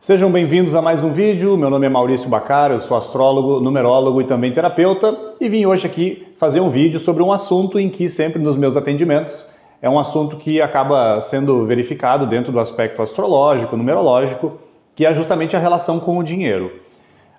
Sejam bem-vindos a mais um vídeo. Meu nome é Maurício Baccar, eu sou astrólogo, numerólogo e também terapeuta e vim hoje aqui fazer um vídeo sobre um assunto em que sempre nos meus atendimentos é um assunto que acaba sendo verificado dentro do aspecto astrológico, numerológico, que é justamente a relação com o dinheiro.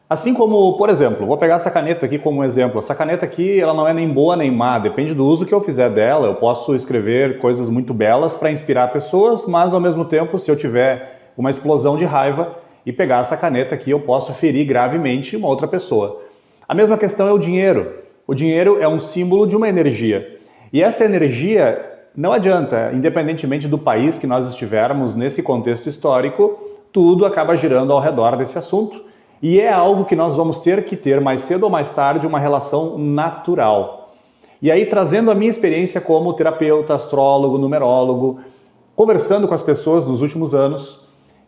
Assim como, por exemplo, vou pegar essa caneta aqui como um exemplo. Essa caneta aqui, ela não é nem boa nem má, depende do uso que eu fizer dela. Eu posso escrever coisas muito belas para inspirar pessoas, mas ao mesmo tempo, se eu tiver uma explosão de raiva e pegar essa caneta aqui, eu posso ferir gravemente uma outra pessoa. A mesma questão é o dinheiro. O dinheiro é um símbolo de uma energia. E essa energia não adianta, independentemente do país que nós estivermos nesse contexto histórico, tudo acaba girando ao redor desse assunto. E é algo que nós vamos ter que ter mais cedo ou mais tarde uma relação natural. E aí, trazendo a minha experiência como terapeuta, astrólogo, numerólogo, conversando com as pessoas nos últimos anos,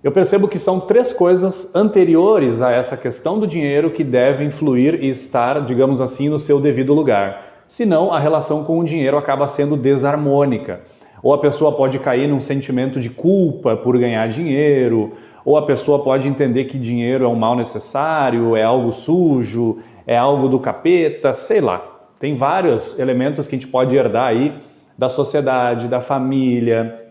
eu percebo que são três coisas anteriores a essa questão do dinheiro que devem fluir e estar, digamos assim, no seu devido lugar. Senão, a relação com o dinheiro acaba sendo desarmônica. Ou a pessoa pode cair num sentimento de culpa por ganhar dinheiro, ou a pessoa pode entender que dinheiro é um mal necessário, é algo sujo, é algo do capeta, sei lá. Tem vários elementos que a gente pode herdar aí da sociedade, da família,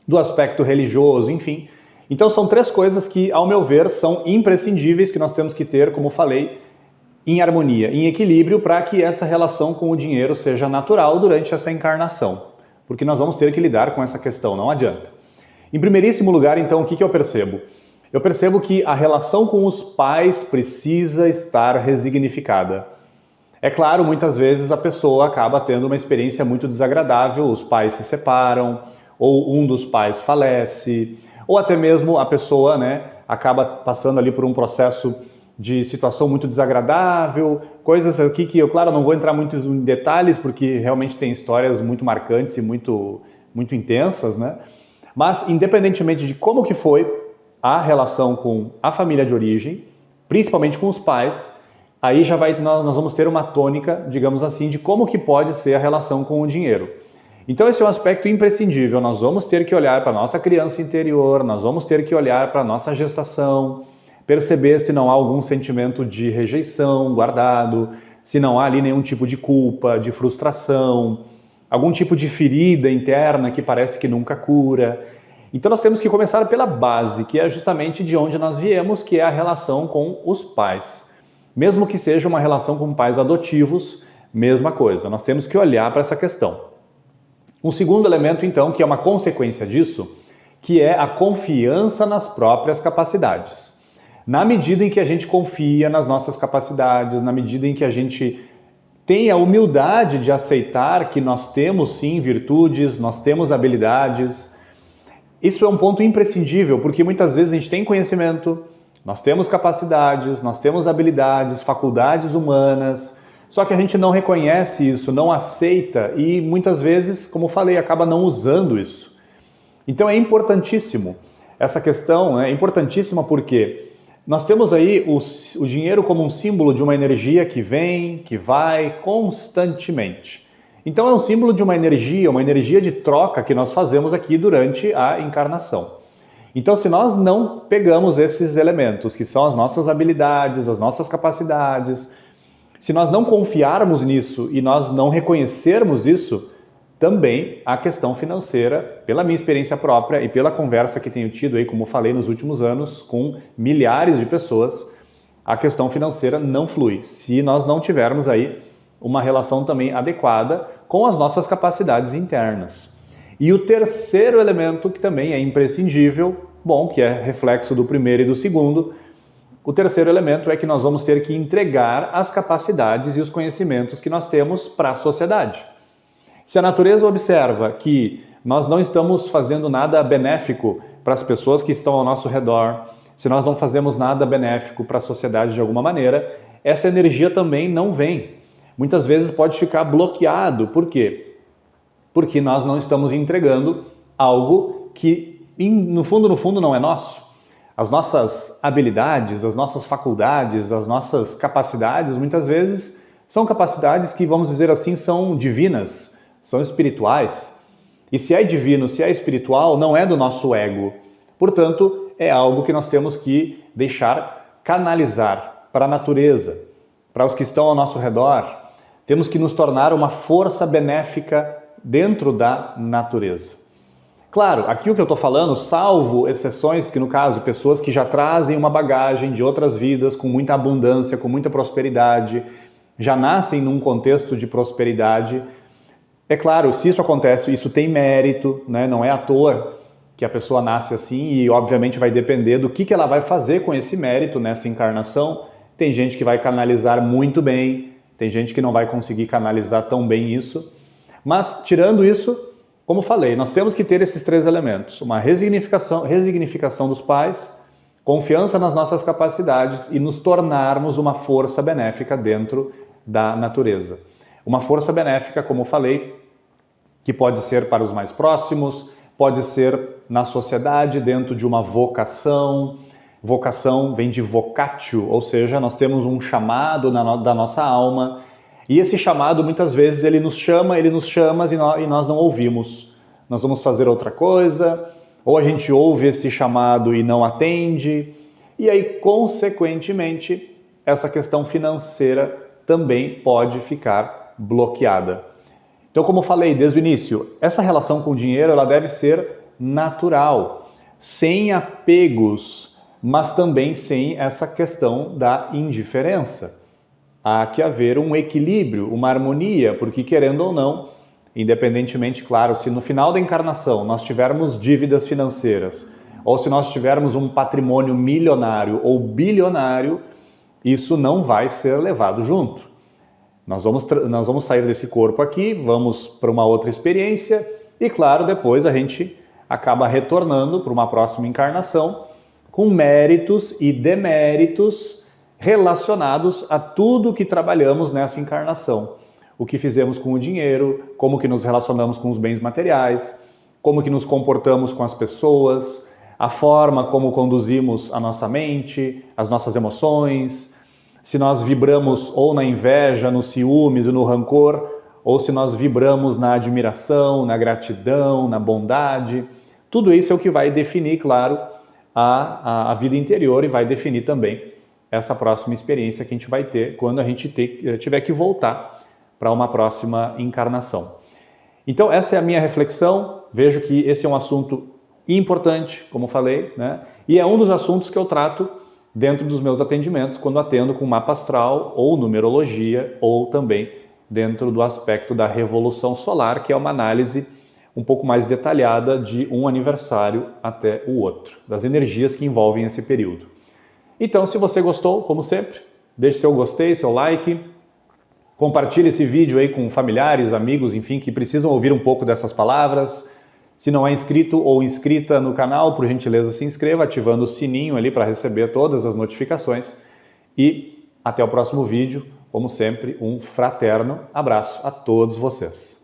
do aspecto religioso, enfim. Então são três coisas que, ao meu ver, são imprescindíveis que nós temos que ter, como falei, em harmonia, em equilíbrio, para que essa relação com o dinheiro seja natural durante essa encarnação. Porque nós vamos ter que lidar com essa questão, não adianta. Em primeiríssimo lugar, então, o que eu percebo? Eu percebo que a relação com os pais precisa estar resignificada. É claro, muitas vezes a pessoa acaba tendo uma experiência muito desagradável, os pais se separam, ou um dos pais falece, ou até mesmo a pessoa, acaba passando ali por um processo de situação muito desagradável, coisas aqui que eu, claro, não vou entrar muito em detalhes, porque realmente tem histórias muito marcantes e muito intensas, né? Mas, independentemente de como que foi a relação com a família de origem, principalmente com os pais, aí nós vamos ter uma tônica, digamos assim, de como que pode ser a relação com o dinheiro. Então esse é um aspecto imprescindível, nós vamos ter que olhar para a nossa criança interior, nós vamos ter que olhar para a nossa gestação, perceber se não há algum sentimento de rejeição guardado, se não há ali nenhum tipo de culpa, de frustração, algum tipo de ferida interna que parece que nunca cura. Então nós temos que começar pela base, que é justamente de onde nós viemos, que é a relação com os pais. Mesmo que seja uma relação com pais adotivos, mesma coisa, nós temos que olhar para essa questão. Um segundo elemento, então, que é uma consequência disso, que é a confiança nas próprias capacidades. Na medida em que a gente confia nas nossas capacidades, na medida em que a gente tem a humildade de aceitar que nós temos sim virtudes, nós temos habilidades. Isso é um ponto imprescindível, porque muitas vezes a gente tem conhecimento, nós temos capacidades, nós temos habilidades, faculdades humanas, só que a gente não reconhece isso, não aceita e muitas vezes, como falei, acaba não usando isso. Então é importantíssimo essa questão, é importantíssima porque nós temos aí o dinheiro como um símbolo de uma energia que vem, que vai constantemente. Então é um símbolo de uma energia de troca que nós fazemos aqui durante a encarnação. Então se nós não pegamos esses elementos, que são as nossas habilidades, as nossas capacidades, se nós não confiarmos nisso e nós não reconhecermos isso, também a questão financeira, pela minha experiência própria e pela conversa que tenho tido aí, como falei, nos últimos anos, com milhares de pessoas, a questão financeira não flui, se nós não tivermos aí uma relação também adequada com as nossas capacidades internas. E o terceiro elemento, que também é imprescindível, bom, que é reflexo do primeiro e do segundo, o terceiro elemento é que nós vamos ter que entregar as capacidades e os conhecimentos que nós temos para a sociedade. Se a natureza observa que nós não estamos fazendo nada benéfico para as pessoas que estão ao nosso redor, se nós não fazemos nada benéfico para a sociedade de alguma maneira, essa energia também não vem. Muitas vezes pode ficar bloqueado. Por quê? Porque nós não estamos entregando algo que, no fundo, não é nosso. As nossas habilidades, as nossas faculdades, as nossas capacidades, muitas vezes, são capacidades que, vamos dizer assim, são divinas, são espirituais. E se é divino, se é espiritual, não é do nosso ego. Portanto, é algo que nós temos que deixar canalizar para a natureza, para os que estão ao nosso redor. Temos que nos tornar uma força benéfica dentro da natureza. Claro, aqui o que eu estou falando, salvo exceções, que no caso, pessoas que já trazem uma bagagem de outras vidas, com muita abundância, com muita prosperidade, já nascem num contexto de prosperidade. É claro, se isso acontece, isso tem mérito, né? Não é à toa que a pessoa nasce assim e obviamente vai depender do que ela vai fazer com esse mérito nessa encarnação. Tem gente que vai canalizar muito bem, tem gente que não vai conseguir canalizar tão bem isso. Mas, tirando isso, como falei, nós temos que ter esses três elementos. Uma resignificação dos pais, confiança nas nossas capacidades e nos tornarmos uma força benéfica dentro da natureza. Uma força benéfica, como falei, que pode ser para os mais próximos, pode ser na sociedade, dentro de uma vocação. Vocação vem de vocatio, ou seja, nós temos um chamado da nossa alma, e esse chamado, muitas vezes, ele nos chama e nós não ouvimos. Nós vamos fazer outra coisa, ou a gente ouve esse chamado e não atende, e aí, consequentemente, essa questão financeira também pode ficar bloqueada. Então, como falei desde o início, essa relação com o dinheiro ela deve ser natural, sem apegos, mas também sem essa questão da indiferença. Há que haver um equilíbrio, uma harmonia, porque querendo ou não, independentemente, claro, se no final da encarnação nós tivermos dívidas financeiras, ou se nós tivermos um patrimônio milionário ou bilionário, isso não vai ser levado junto. Nós vamos sair desse corpo aqui, vamos para uma outra experiência e, claro, depois a gente acaba retornando para uma próxima encarnação com méritos e deméritos relacionados a tudo que trabalhamos nessa encarnação. O que fizemos com o dinheiro, como que nos relacionamos com os bens materiais, como que nos comportamos com as pessoas, a forma como conduzimos a nossa mente, as nossas emoções, se nós vibramos ou na inveja, no ciúmes e no rancor, ou se nós vibramos na admiração, na gratidão, na bondade. Tudo isso é o que vai definir, claro, a vida interior e vai definir também essa próxima experiência que a gente vai ter quando a gente tiver que voltar para uma próxima encarnação. Então essa é a minha reflexão, vejo que esse é um assunto importante, como falei, né? E é um dos assuntos que eu trato dentro dos meus atendimentos quando atendo com mapa astral ou numerologia ou também dentro do aspecto da revolução solar, que é uma análise um pouco mais detalhada de um aniversário até o outro, das energias que envolvem esse período. Então, se você gostou, como sempre, deixe seu gostei, seu like, compartilhe esse vídeo aí com familiares, amigos, enfim, que precisam ouvir um pouco dessas palavras. Se não é inscrito ou inscrita no canal, por gentileza se inscreva, ativando o sininho ali para receber todas as notificações. E até o próximo vídeo, como sempre, um fraterno abraço a todos vocês.